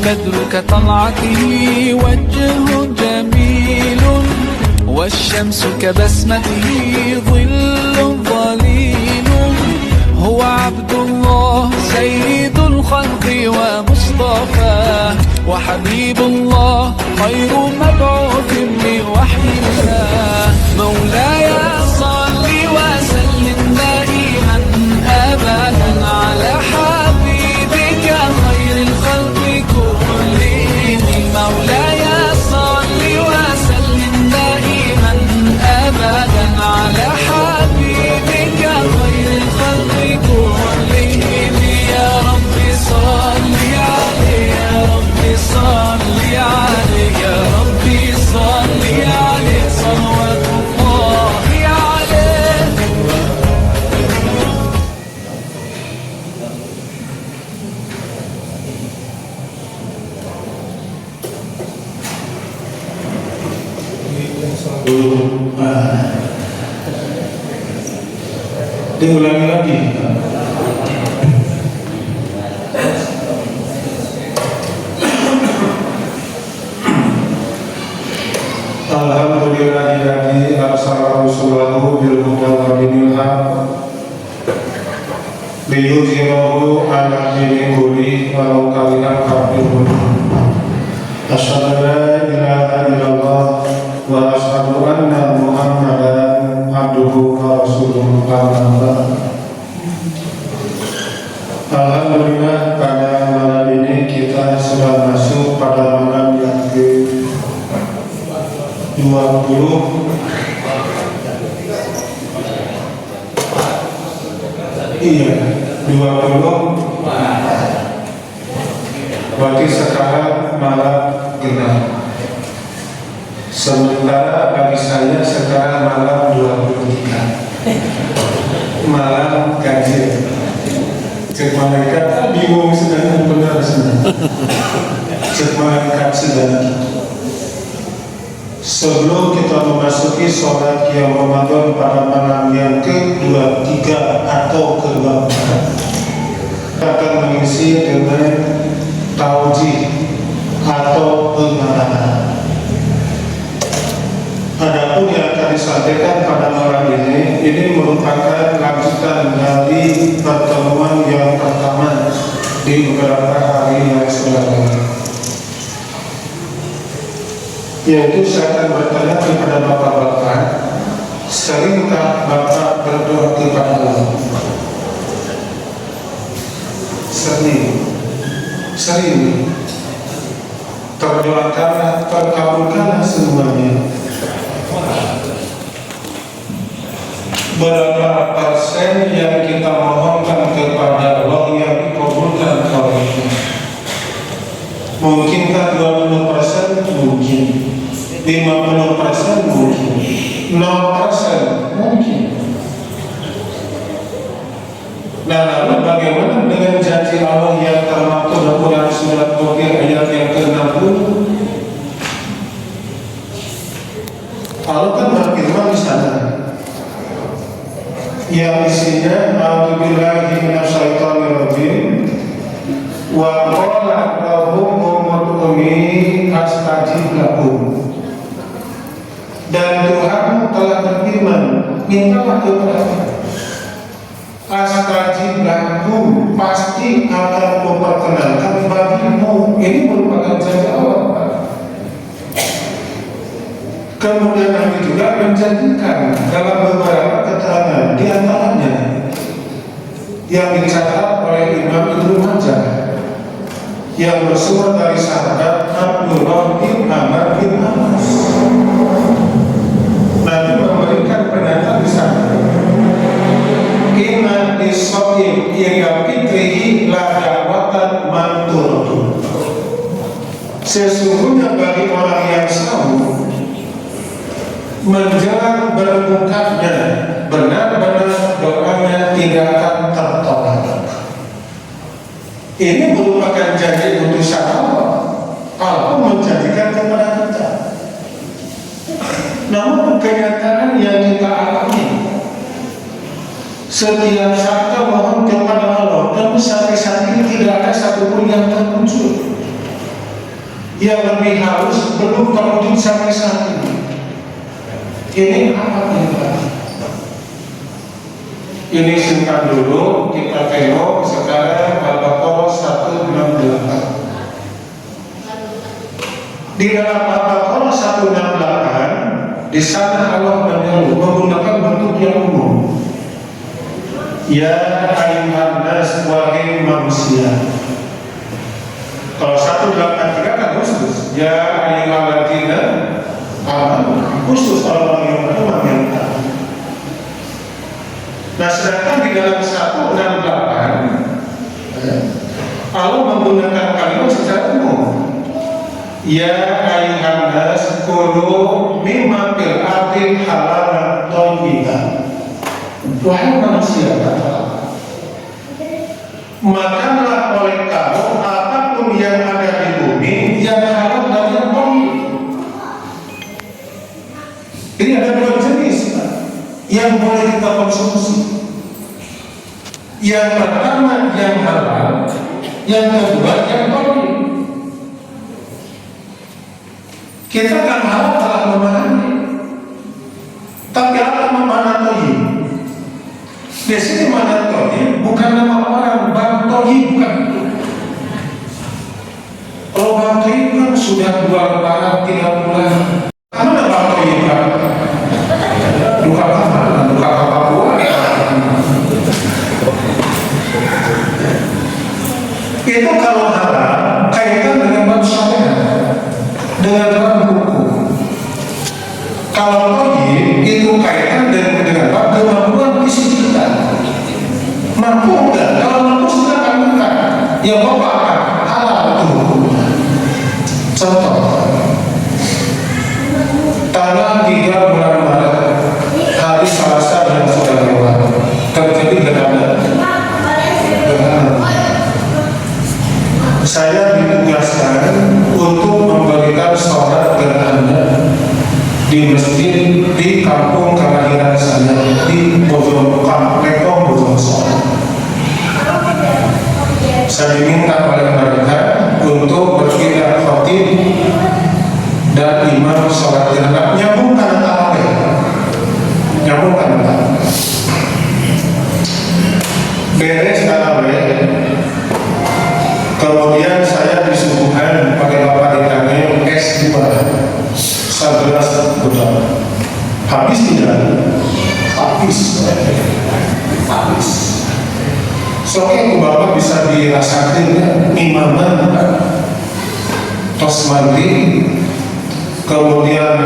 بدر كطلعته وجه جميل والشمس كبسمته ظل ظليل هو عبد الله سيد الخلق ومصطفاه وحبيب الله خير مبعوث بوحي الله مولاي صل وسلم دائما أبدا على حبيبك خير الخلق كلهم مولاي صل وسلم دائما أبدا على حبيبك خير الخلق كلهم يا رب صل عليه يا رب صل عليه يا رب صل عليه صلوات الله عليه Diulangi lagi. Alhamdulillahi arsala rasulahu bil huda wa dinil haq liyuzhirahu ala dini kullihi walau karihal kafirun. Asyhadu an la ilaha illallah wa asyhadu anna Muhammadan abduhu wa rasuluhu. Alhamdulillah, pada malam ini kita sudah masuk pada malam yang ke-20. Iya, 20. Berarti sekarang malam genap. Sementara bagi saya sekarang malam 23. Malam ganjil. Cek malaikat bingung sedang benar sedang. Cek malaikat sedang. Sebelum kita memasuki sholat Qiyam Ramadan pada malam yang ke-23 atau ke-24, kita akan mengisi dengan taujih atau pengarahan. Adapun yang akan disampaikan pada malam ini merupakan lanjutan dari pertemuan yang pertama di beberapa hari yang sebelumnya. Yaitu saya akan bertanya kepada bapak-bapak, seringkah bapak berdoa kepada Allah? Sering. Terdoakanlah, terkabulkanlah semuanya. Berapa persen yang kita mohonkan kepada Allah yang dikabulkan oleh Allah? Mungkinkah 20%? Mungkin. 50% mungkin. 0% mungkin. Nah, lalu bagaimana dengan janji Allah yang termaktub dalam Quran surat Ghafir ayat yang ke-60? Allah kan berfirman di sana, yang isinya a'udzubillahi minasyaitonir rajim wa qala rabbukum ud'uni astajib lakum. Dan Tuhan telah berfirman, mintalah kepada astajib lakum, pasti akan memperkenalkan bagimu. Ini merupakan janji Allah. Kemudian Nabi juga menjanjikan dalam beberapa keterangan, di antaranya yang dicatat oleh Imam Ibnu Majah yang bersumber dari sahabat Abdullah bin Amr bin As. Nabi memberikan pernyataan di sana, inna lis-shaim ila fitrihi la da'watan mantur. Sesungguhnya bagi orang yang sahur menjelang berbukanya benar-benar doanya tidak akan tertolak. Ini merupakan janji utusan Allah. Allah menjanjikan kepada kita. Namun kenyataan yang kita alami, setiap saat mohon kepada Allah, tapi sampai saat ini tidak ada satupun yang termuncul. yang lebih halus belum terwujud sampai saat ini. Ini apa ini? Ini simpan dulu, kita tengok sekarang Al-Baqarah 168. Di dalam Al-Baqarah 168, di sana Allah menyeru menggunakan bentuk yang umum. Ya ayyuhan nas, wahai manusia. Kalau 183 kan khusus. Ya ayyuhalladzina amanu, khusus orang yang beriman yang taat. Nah, sedangkan di dalam 168 Allah menggunakan kalimat secara umum. Ya ayyuhan nas, kulu mimma fil ardi halalan thayyiban. Wahai manusia, makanlah oleh kamu apapun yang ada di bumi yang halal dan yang thayyib. Ini ada dua jenis yang boleh kita konsumsi. Yang pertama yang halal, yang kedua yang thayyib. Kita kan halal telah memahami, tapi apa mana thayyib? Di sini mana thayyib bukan nama orang, Bang Thayyib bukan itu. Kalau Bang Thayyib kan sudah 2 lebaran 3 bulan. Mana Bang Thayyib kan? Duka apa? Duka Papua. Itu kalau halal kaitan dengan bab syariat, dengan bab hukum. Kalau thayyib itu kaitan dengan bab kemampuan fisik kita. Mampu enggak? Kalau mampu silakan makan. Ya bapak akan halal itu hukumnya. Contoh, tanggal 3 bulan Maret, hari Selasa dan sudah lewat, terjadi gerhana. Saya ditugaskan untuk memberikan sholat gerhana di masjid di kampung kelahiran saya di Lekong Bojongsari. Saya diminta oleh mereka untuk berpindah khotib dan imam sholat gerhana, nyambungkan tarawih, nyambungkan tarawih. Beres tarawih, kemudian saya disuguhkan pakai bapak ditanya S2 11 botol. Habis tidak? Habis. Soalnya bapak bisa dirasakan ya, imaman tos mandi, kemudian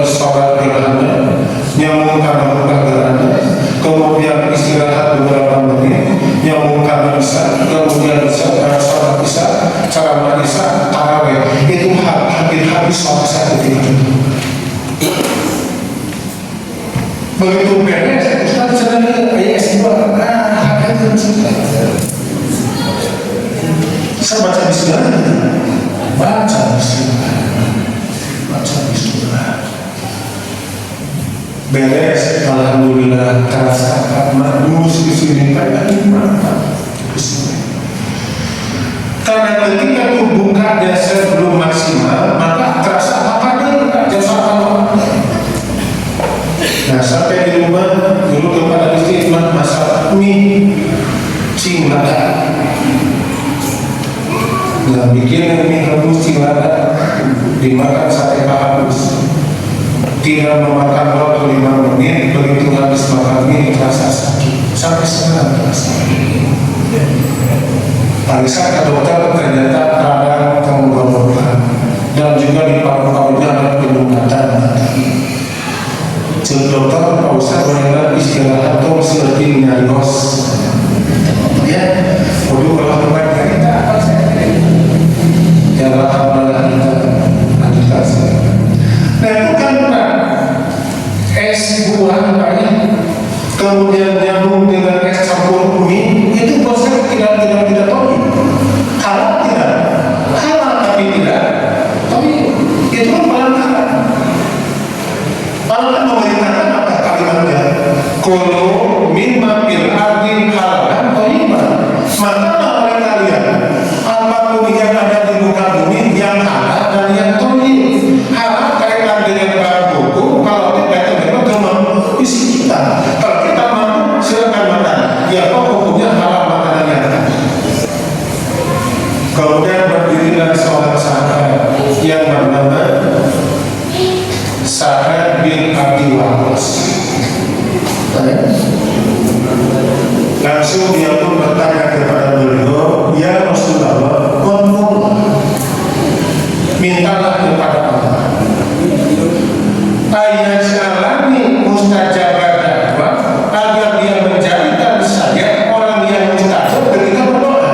sholat gerhana, nyambungkan gerhana, kemudian istirahat beberapa menit, nyambungkan isya, kemudian sholat isya, ceramah isya, tarawih. Itu hampir habis sholat satu itu. Begitu beres, Ustaz sedang S2, saya baca bismillah, baca bismillah, beres, alhamdulillah, terasa magus di sini kayak gimana? Karena ketika tubuh dasar belum maksimal, maka terasa apa nih? Jasa Allah. Nah, sampai di rumah dulu kepada istri masak mie cilada. Nah, bikin mie rebus cilada, dimakan sate habis. Tidak memakan waktu 5 menit, begitu habis makan mie terasa sakit. Sampai sekarang terasa. Periksa ke dokter, ternyata radang tenggorokan dan juga di paru-parunya ada penyumbatan. Dokter, Pak Ustaz, bagaimana istirahat atau seperti nyarios? Ya, waduh kalau tempat kita apa saya? Ya, alhamdulillah kita nah, itu kan es buah banyak, kemudian nyambung dengan es campur mie, itu proses tidak tahu. Halal tidak? Halal tapi tidak. Tapi itu kan pelanggaran. Allah memerintahkan apa kalimatnya? Kulu mimma fil ardi dia pun bertanya kepada beliau, ya Rasulullah, mintalah kepada Allah ayat jalani mustajabah dakwah agar dia menjadikan saya orang yang mustajab ketika berdoa.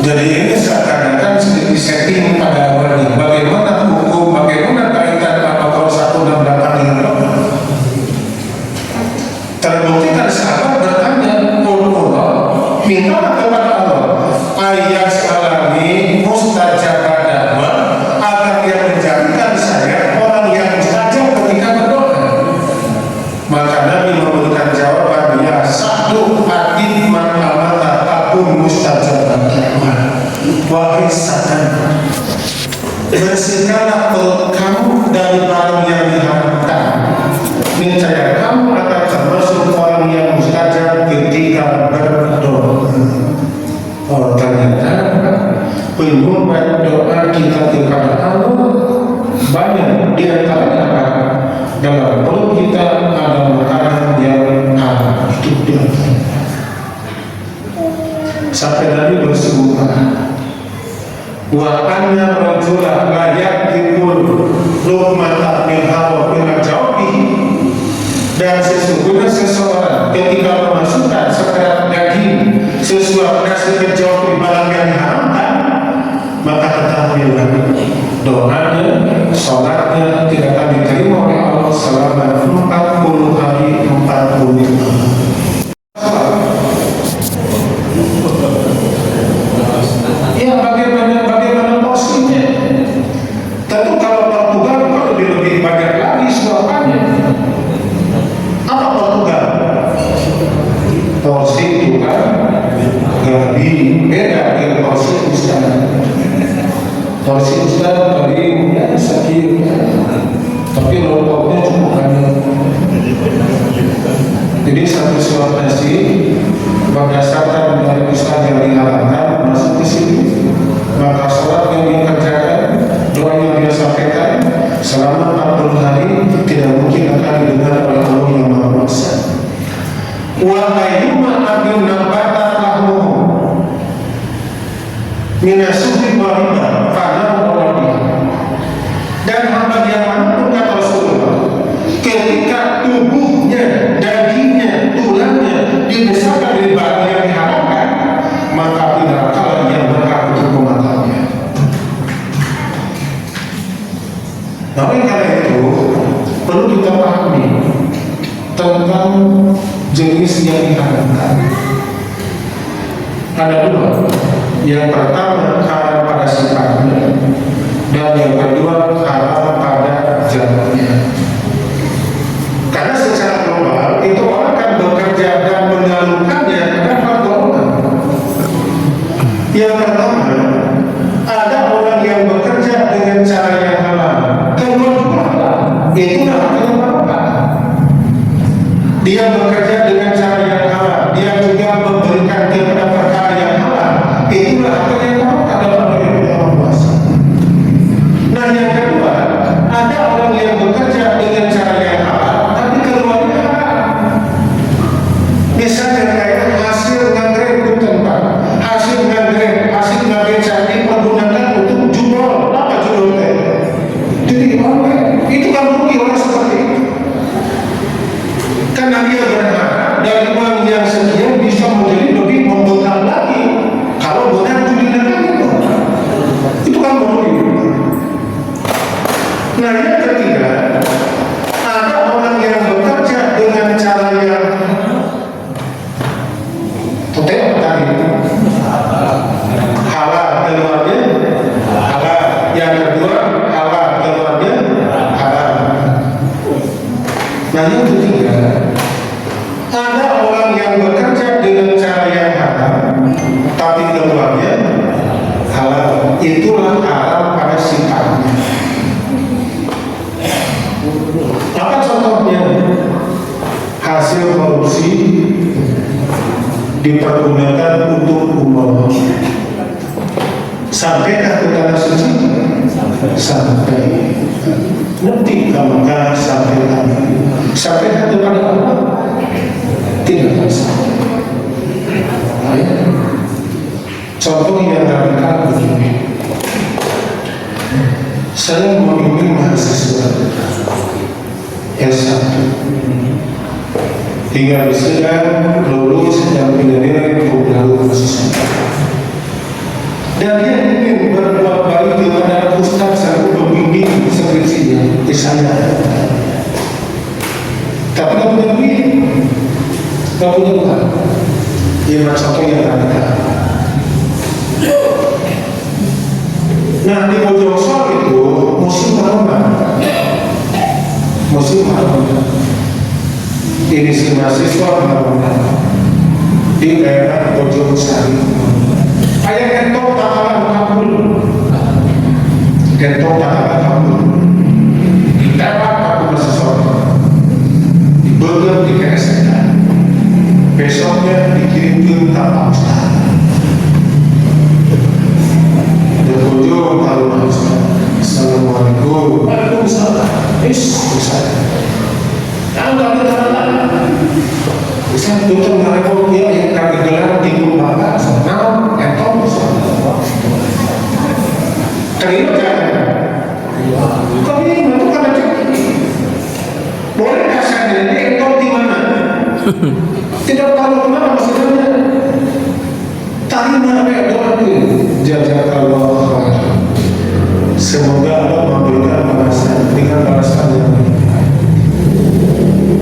Jadi ini seakan-akan sedikit setting pada awalnya. Bagaimana hukum, bagaimana kaitan apa kalau satu dan belakang dengan doa. Terbuktikan sahabat bertanya, Allah, mintalah kepada Allah ayat alami mustajabah dakwah agar dia menjadikan saya orang yang mustajab ketika berdoa. Maka Nabi memberikan jawaban, ya satu hadith man amata takun mustajabah dakwah. Wahai setan, bersihkanlah perut kamu dari barang yang diharamkan. Niscaya kamu akan termasuk orang yang mustajab ketika berdoa. Oh, ternyata penyumbat doa kita kepada Allah banyak, di antaranya apa? Dalam perut kita ada makanan yang haram. Itu dia. Sampai Nabi bersumpah, wa anna rajula la yakul luqmatan min hawa min jawbi, dan sesungguhnya seseorang ketika memasukkan sekedar daging sesuap nasi ke jawab barang yang diharamkan, maka ketahuilah doanya, sholatnya tidak akan diterima oleh Allah selama 40 hari 40 malam. Ya, bagaimana porsinya? Tentu kalau Portugal kalau lebih banyak lagi suapannya. Apa Portugal? Porsi itu kan lebih beda dengan porsi Ustaz. Porsi Ustaz paling ya sekian, tapi lontongnya cukup banyak. Jadi satu suap nasi berdasarkan dari Ustaz yang diharamkan masuk ke sini, maka sholat yang dikerjakan, doa yang dia sampaikan selama 40 hari tidak mungkin akan didengar oleh Allah yang Maha Kuasa. Wa ayyuma abdin nabata lahmuhu minasuhi wa riba fana wa. Dan hamba yang manapun kata Rasulullah, ketika tubuhnya, dagingnya, tulangnya dibesarkan dari barang yang diharamkan, maka tidak kalah yang berhak untuk memakannya. Nah, oleh karena itu perlu kita pahami tentang jenis yang diharamkan. Ada dua. Yang pertama haram pada sifatnya, dan yang kedua haram pada jalannya. Karena secara global itu orang kan bekerja dan menyalurkannya dengan pergaulan. Yang pertama, ada orang yang bekerja dengan cara yang halal, kedua juga halal. Itulah yang berapa. Dia bekerja dengan cara yang halal, dia juga memberikan kepada perkara yang halal. Itulah yang berapa dalam hidup yang puasa. Nah, yang kedua, ada orang yang bekerja dengan cara yang halal, tapi keluarnya halal. Misalnya kayak hasil nganggrek hutan Pak, hasil nganggrek candi pergunakan untuk jual, apa jual teh? Jadi itu kan rugi orang seperti itu. Karena dia berharap dari uang yang sekian bisa menjadi lebih membekal lagi. Kalau benar judikan itu kan merugi. Nah, yang ketiga, ada orang yang bekerja dengan cara yang tadi halal keluarnya halal, yang kedua halal keluarnya halal. Nah, yang ketiga, ada orang yang bekerja dengan cara yang halal tapi keluarnya halal. Itulah halal pada sifatnya. Apa contohnya? Hasil korupsi dipergunakan untuk umroh. Sampaikah ke tanah suci? Sampai. Nanti kalau sampai sampaikan kepada Allah. hingga wisuda, lulus dan punya nilai lalu masih. Dan dia ingin berbuat baik kepada ustaz selalu membimbing skripsinya di sana. Tapi nggak punya duit, nggak punya uang. Dia contoh yang ada. Nah di Bojongsor itu musim Ramadan, ini si mahasiswa Ramadan di daerah Bojongsari. Ayah kentok takalan kabul, ditembak kabul seseorang, dibegal di KSK, besoknya dikirim ke Tanpa Ustaz. Berkunjung Tanpa Ustaz. Assalamualaikum. Waalaikumsalam. Ustaz. Anda Ustaz tutup mereka dia yang kami gelar di rumah senang entong terima kan? Kami itu kan boleh kasarnya ini entong di mana? Tidak tahu kemana maksudnya. Terima doa jazakallah. Semoga Allah memberikan balasan dengan balasan yang baik.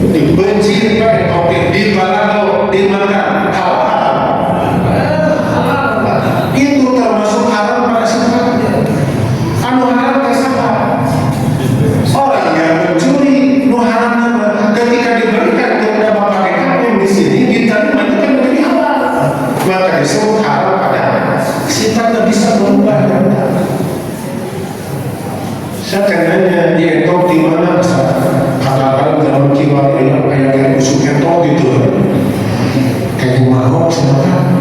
Dibenci pakai topik, dibalado, dimakan, halal. Itu termasuk haram pada sifatnya. Anu haram kesapa? Orang yang mencuri, nu haramnya ketika diberikan kepada bapak kami di sini, kita itu kan menjadi halal. Maka disebut haram pada sifatnya bisa berubah. Saya tanya dia itu di mana? Kadang-kadang dalam kiwat kayak busuk entok gitu, kayak mau siapa?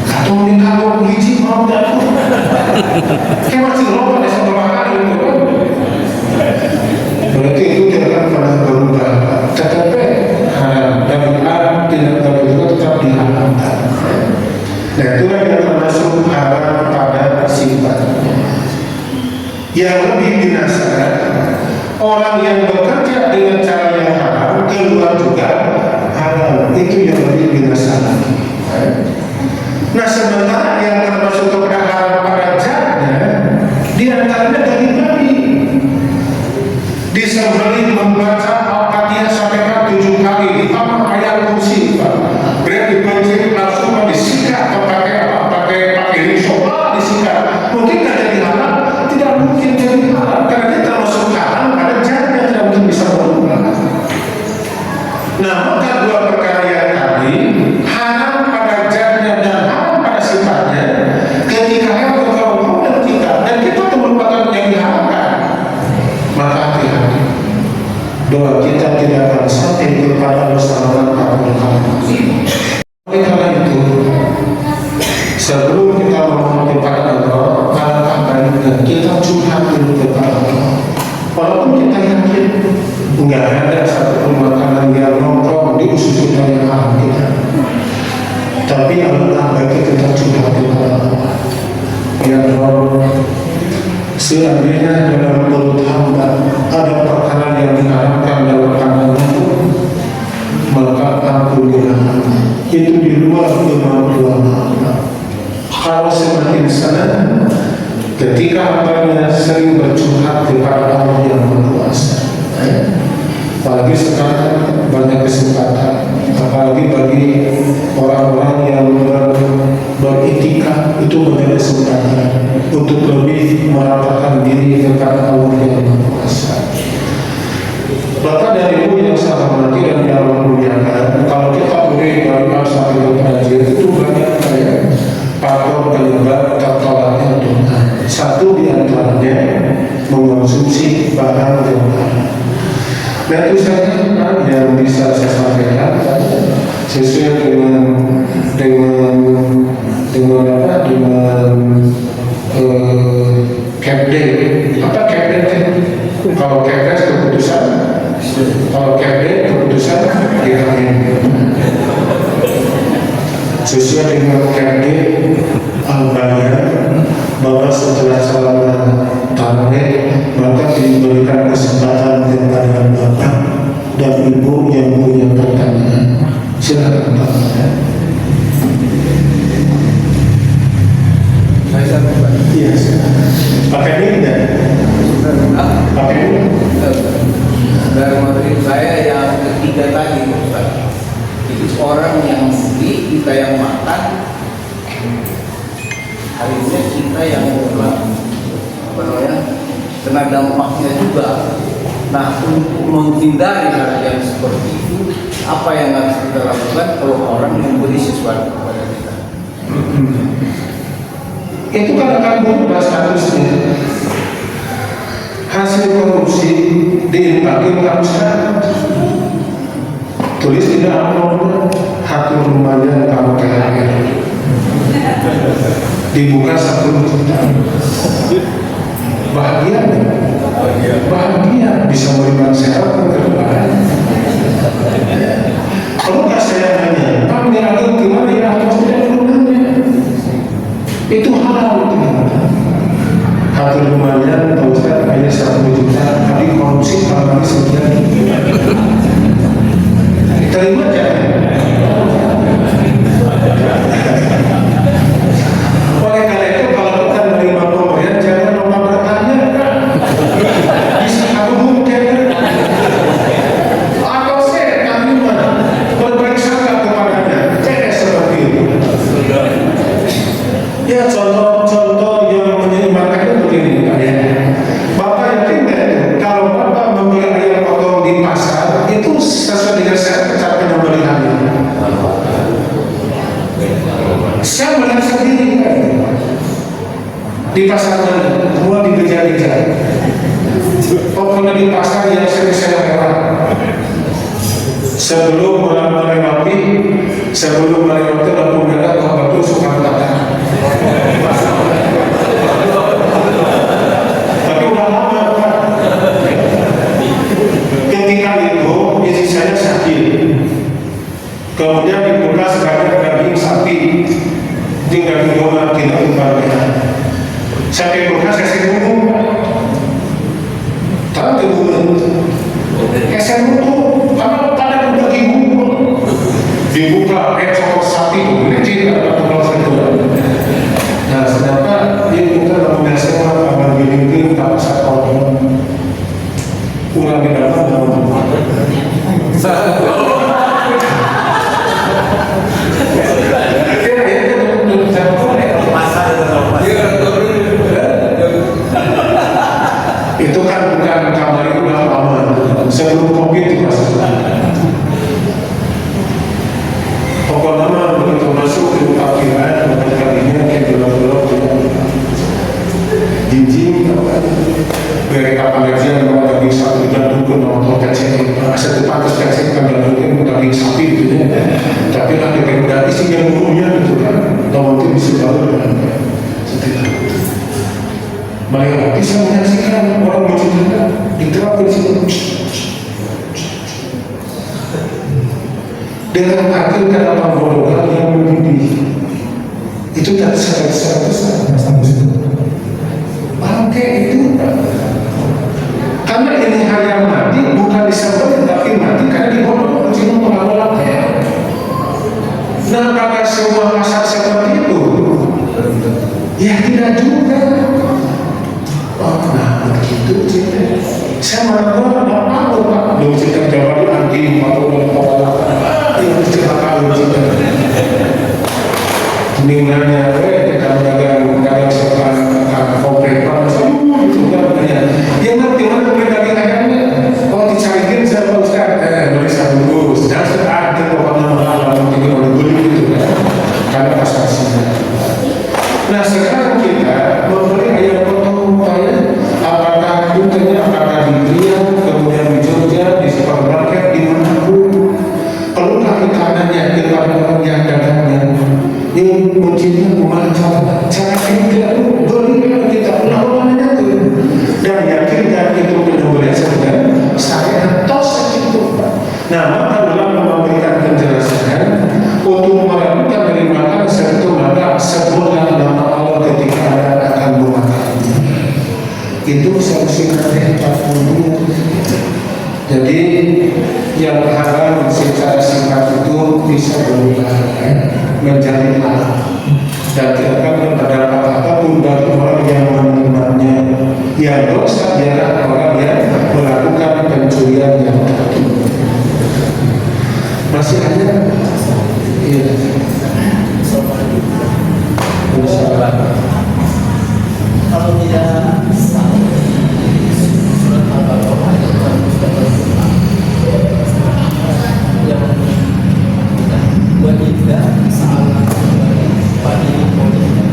Atau ini kalau biji mau dah, kayak masih lomba di sebelah kali itu. Berarti itu tidak pernah berubah. Tetapi dari A tidak berubah tetap diharamkan. Nah itulah yang termasuk haram pada sifatnya. Yang lebih binasa, orang yang bekerja dengan cara yang haram keluar juga haram, itu yang lebih binasa lagi. Nah sementara yang termasuk kepada haram pada zatnya, diantaranya dari Nabi disembelih membaca Al-Fatihah sampai 7 kali ditambah ayat kursi, berarti banjir langsung disikat pakai apa? Pakai risau disikat. Mungkin tidak jadi haram, tidak mungkin jadi haram karena dia termasuk haram pada zatnya, tidak mungkin bisa berubah. Nah maka dua perkara yang tadi haram pada zatnya dan haram pada sifatnya ketika yang berkau dan kita merupakan yang diharamkan, maka hati-hati doa kita tidak akan sampai kepada Allah Subhanahu wa Ta'ala. Oleh karena itu sebelum kita memohon kepada Allah, alangkah baiknya kita curhat dulu kepada Allah. Walaupun kita yakin enggak ada satupun makanan yang nongkrong di usus kita yang haram kita, tapi alangkah baiknya kita curhat kepada Allah. Ya Allah, seandainya dalam perut hamba ada perkara yang diharamkan dalam pandanganmu, maka ampunilah hamba. Itu di luar kemampuan hamba. Kalau semakin senang ketika hambanya sering bercurhat kepada Allah yang berkuasa. Apalagi sekarang banyak kesempatan, apalagi bagi orang-orang yang beritikaf, itu menjadi kesempatan untuk lebih merapatkan diri kepada Allah yang berkuasa. Bahkan dari itu yang saya hormati dan yang muliakan, kalau kita boleh dari sampai pengajian itu banyak kayak faktor penyebab tertolaknya doa. Satu diantaranya mengonsumsi barang doa. Dan itu saja yang bisa saya sampaikan sesuai dengan Kepden. Apa Kepden? Kalau Kepden keputusan, kalau Kepden keputusan diramin. Sesuai dengan Kepden al-Bayan bahwa setelah salat tarawih maka diberikan kesempatan kepada bapak dan ibu yang punya pertanyaan. Silakan Pak. Saya sampaikan. Iya, pakai ini tidak? Pakai ini? Dari materi saya yang ketiga tadi, Ustaz. Itu orang yang beli, kita yang makan. Akhirnya kita yang kena dampaknya juga. Nah, untuk menghindari hal yang seperti itu, apa yang harus kita lakukan kalau orang memberi sesuatu kepada kita? Itu kan akan berubah statusnya. Hasil korupsi diimpaki masyarakat. Tulis tidak amplopnya hatur lumayan kamu THR. Dibuka 1 juta. Bahagia, bahagia bisa beriman sehat ke depan. Kalau nggak saya nanya, Pak Miragil gimana ya? Atau tidak gunanya? Itu halal itu. Hatur lumayan, Pak Ustaz, hanya 1 juta, tapi korupsi kali sekian. Terima jangan. Oleh karena itu kalau kita menerima pemberian jangan lupa bertanya. Bisa aku mungkin atau saya terima berbaik sangka kepadanya. Tidak seperti itu. Ya contoh-contoh yang menyeimbangkan begini Pak ya. Bapak yakin nggak kalau Bapak membeli ayam potong di pasar itu sesuai dengan cara penyembelihannya? Saya melihat sendiri kan di pasar semua digejar-gejar. Pokoknya di pasar yang saya lewat sebelum melewati lampu merah Bapak itu suka kata. Tapi udah lama Pak. Ketika itu istri saya sakit, kemudian dibuka sebagai daging sapi, tinggal dibuat tidak kembali. Saya dibuka saya ngomong, tak dibuat. Saya ngomong, karena pada daging dibuka ekor sapi itu tidak ada pengawasan itu. Nah, sedangkan dia bukan biasanya akan giling-giling tak usah kau ulang di dalam. Itu kan bukan kamar itu udah lama sebelum COVID itu masalah. Pokoknya begitu masuk ke parkiran kalinya kayak gelap-gelap jinjing dari kapal aja mau daging sapi dan dukun nonton kacang asal tepat kacang kan daging daging sapi gitu ya. Tapi ada rekomendasi sih yang umumnya gitu kan nonton bisa baru banyak bisa menyaksikan orang menceritakan diterapkan situ dengan arti kata golongan yang mendidih itu tak secara besar bangke itu karena ini hanya mati bukan disebut tapi mati karena dibodoh cuma pengawalannya. Nah apakah semua masak seperti itu? Ya tidak juga. Oh, nah begitu cinta. Saya merasa apa Pak? Belum cinta jawab anti atau kepala. Yang kecelakaan cinta. Mendingannya, kalau dagang setelah komplek itu kan banyak. Yang ngerti mana daging ayamnya? Oh dicariin sama Ustaz. Beli satu bungkus. Dan sudah ada pokoknya mahal mungkin oleh beli gitu kan. Karena pasar sini. Nah sekarang kita membeli ayam potong upaya apakah bukannya apakah di Riau, kemudian di Jogja, di supermarket, di manapun perlulah kita nanya kepada orang yang dagangnya yang kuncinya bukan cara kita beli kita lawannya itu dan yakinkan itu benar-benar saja saya tos itu. Nah maka dalam memberikan penjelasan untuk melakukan dari makan serta maka sebutlah nama Allah ketika Anda akan memakan. Itu solusinya 40. Jadi yang haram secara singkat itu bisa bisa berubah menjadi alat dan tidak akan berdampak apapun bagi orang yang menerimanya. Yang dosa adalah orang yang melakukan pencurian yang tertutup. Masih ada? Iya. Kalau tidak salah, surat Al-Baqarah yang wanita salah pada wanita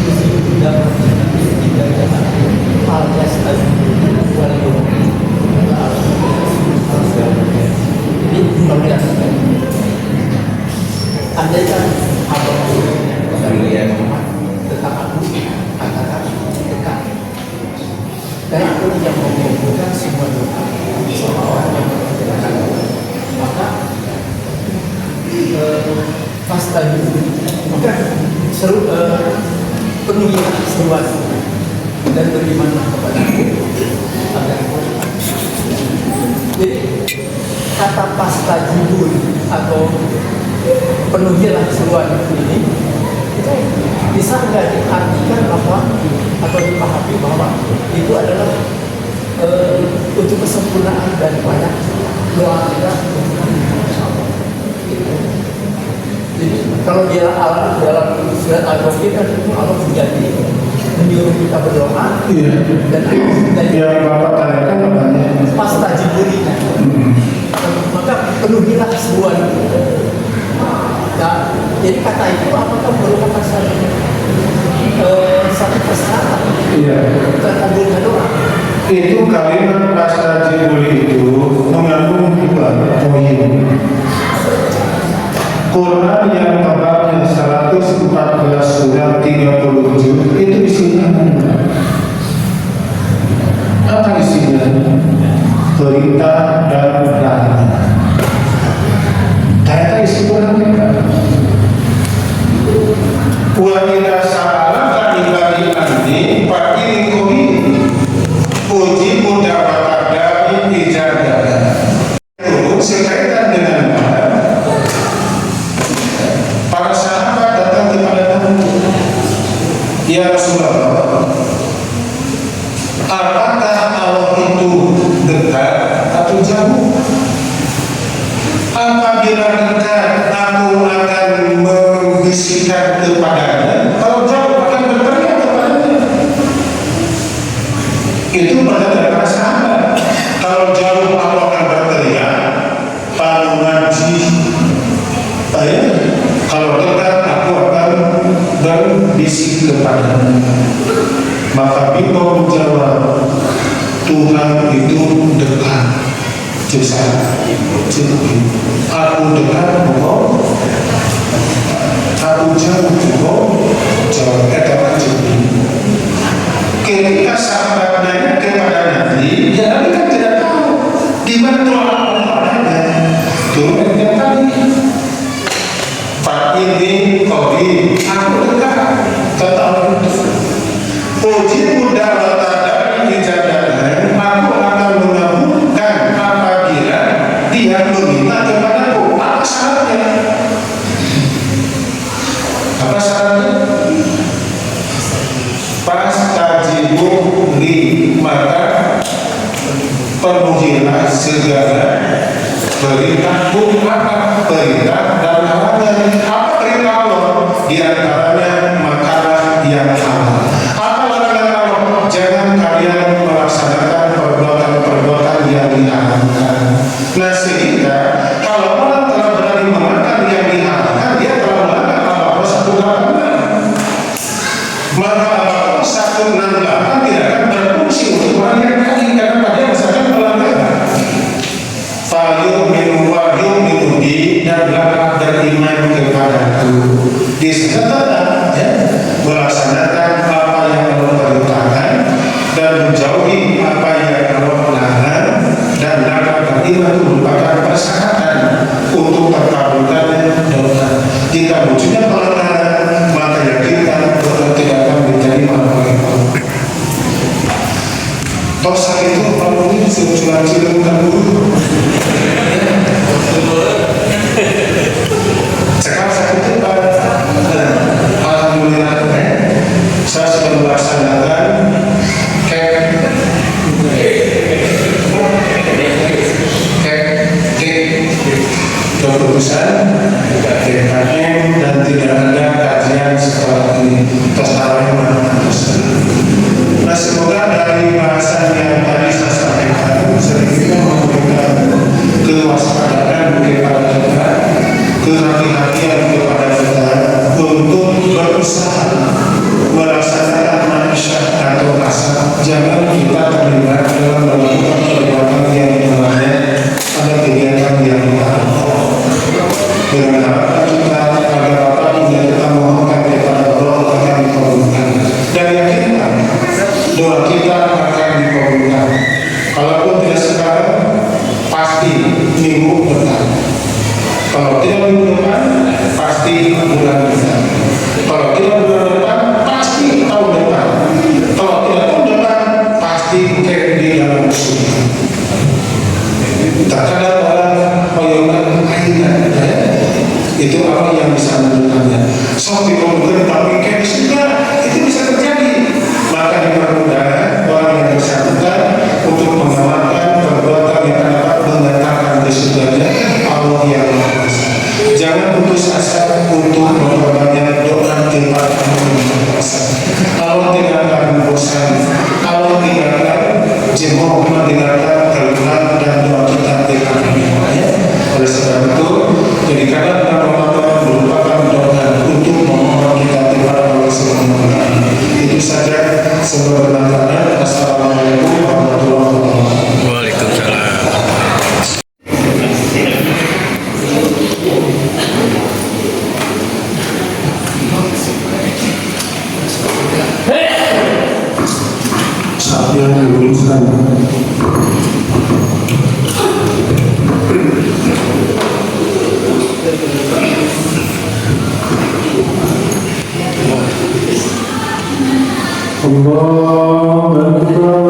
itu sudah tidak alias jadi kalau lihat andai kan tentang aku katakan dekat dan aku yang mengumpulkan semua doa sama orang yang mengerjakan maka pas tadi maka seru penuhi seruan dan berimanlah kepada aku agar jadi kata pasta jibun atau penuhilah seruan ini itu bisa nggak diartikan bahwa atau dipahami bahwa itu adalah untuk kesempurnaan daripada doa kita. Jadi kalau dia dalam surat Al-Baqarah kan itu Allah menjadi menyuruh kita berdoa dan yang Bapak tanyakan namanya pasta jiburinya. Maka penuhilah seruan itu. Nah, jadi kata itu apakah merupakan satu persyaratan terkabulnya doa? Itu kalimat pasta jiburi itu mengandung dua poin. Quran yang babnya 114 surat 37 itu isinya apa isinya? Perintah dan larangan. Ternyata isi Quran mereka. Wa ila sa'alaka ibadi anni fa inni ujibu da'watad da'i ijabah. Itu sekaitan dengan para sahabat datang kepada Nabi, ya Rasulullah, apakah Allah itu dekat atau jauh? Apabila dekat, aku akan membisikkan kepadanya. Kalau jauh, akan berteriak kepadanya. Itu berkata dari para sahabat. Kalau jauh, aku akan berteriak. Kalau ngaji, kalau dekat, aku akan berbisik kepadanya. Maka Bimo menjawab, Tuhan itu dekat. Aku dekat bohong, aku jauh bohong, jauh ketika sahabat nanya kepada Nabi, ya Nabi kan tidak tahu di mana doa Allah ada. Turun yang tadi, Pak ini kori, aku dekat, kata Allah itu. Puji muda latadai ijabatan, aku akan mengabulkan apabila dia meminta kepadaku. Apa syaratnya? Apa syaratnya? Pastajibu li, maka penuhilah segala perintahku. Apa perintah dan larangan? Apa perintah Allah? Di antaranya makanlah yang halal. Apa larangan Allah? Jangan kalian melaksanakan perbuatan-perbuatan yang diharamkan. Nah, sehingga kalau orang telah berani memakan yang diharamkan, dia telah melanggar Al-Baqarah 168. Maka Al-Baqarah 168 tidak akan berfungsi untuk orang yang tadi karena dia misalkan pelanggaran. Fayu'minu wa yu'minu bi, dan beriman kepadaku. Di sana melaksanakan apa yang Allah perintahkan dan menjauhi apa yang Allah larang, dan beriman itu merupakan persyaratan untuk terkabulkannya doa. Jika munculnya pelanggaran, maka yakinkan doa tidak akan diterima oleh Allah. Dosa itu kalau ini secuil-cuil bukan dulu. butuh hati-hatian kepada kita untuk berusaha melaksanakan mansyah atau asal. Jangan kita terlibat dalam melakukan perbuatan yang melanggar pada kegiatan yang haram. Dengan harapan kita agar apapun yang kita mohonkan kepada Allah akan dikabulkan, dan yakinkan doa kita akan dikabulkan. Kalaupun tidak sekarang, pasti minggu depan. Kalau tidak minggu depan, pasti bulan depan. Kalau tidak bulan depan, pasti tahun depan. Kalau tidak tahun depan, pasti di dalam surga. Terkadang orang menyokan ayat, itu apa yang bisa menentukannya. So dikabulkan tapi kayak sudah itu bisa terjadi. Maka dipermudah orang yang bersangkutan untuk mengamalkan perbuatan yang dapat mengantarkan ke surganya Allah yang Maha Kuasa. Jangan putus asa untuk memperbanyak doa kepada Allah yang Maha Kuasa. Allah tidak akan bosan. Allah tidak akan jemu mendengarkan keluhan dan doa kita kepada-Nya. Oleh sebab itu, jadikanlah bulan Ramadan merupakan doa untuk memohon kita kepada Allah Subhanahu wa Ta'ala. Itu saja, semoga bermanfaat. Assalamualaikum warahmatullahi wabarakatuh. Waalaikumsalam. Siapa yang diluruskan? Allah Akbar.